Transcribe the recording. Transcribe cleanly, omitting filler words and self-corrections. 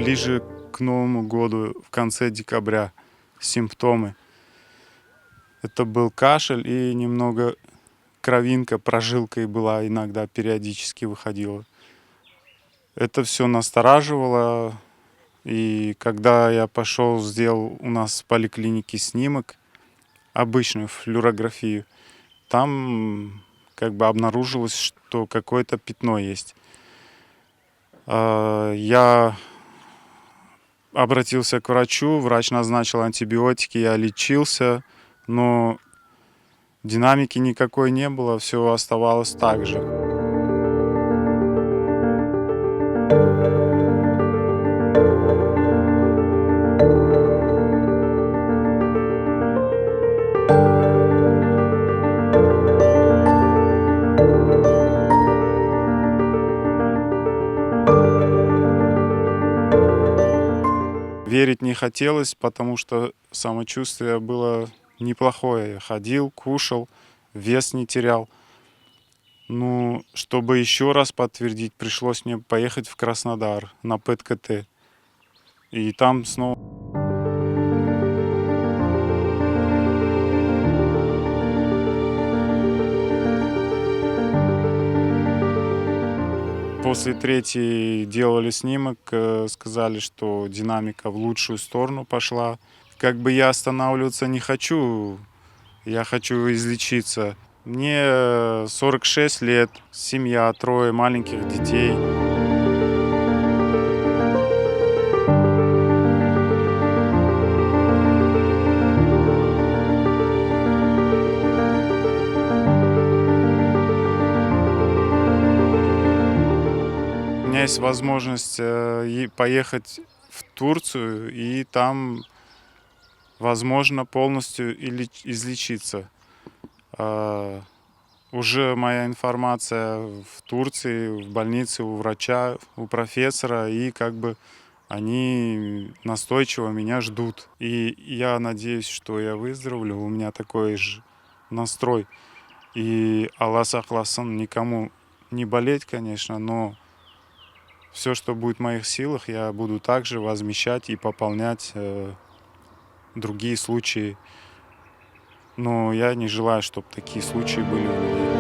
ближе к Новому году, в конце декабря, симптомы. Это был кашель и немного кровинка, прожилкой была иногда, периодически выходила. Это все настораживало. И когда я пошел, сделал у нас в поликлинике снимок, обычную флюорографию, там как бы обнаружилось, что какое-то пятно есть. Я обратился к врачу, врач назначил антибиотики, я лечился, но динамики никакой не было, все оставалось так же. Верить не хотелось, потому что самочувствие было неплохое. Я ходил, кушал, вес не терял. Ну, чтобы еще раз подтвердить, пришлось мне поехать в Краснодар на ПЭТ-КТ. И там снова... После третьей делали снимок, сказали, что динамика в лучшую сторону пошла. Как бы я останавливаться не хочу, я хочу излечиться. Мне 46 лет, семья, 3 маленьких детей. У меня есть возможность поехать в Турцию и там, возможно, полностью излечиться. Уже моя информация в Турции, в больнице, у врача, у профессора, и как бы они настойчиво меня ждут. И я надеюсь, что я выздоровлю, у меня такой же настрой. И Аллах сахласын, никому не болеть, конечно, но все, что будет в моих силах, я буду также возмещать и пополнять другие случаи. Но я не желаю, чтобы такие случаи были у людей.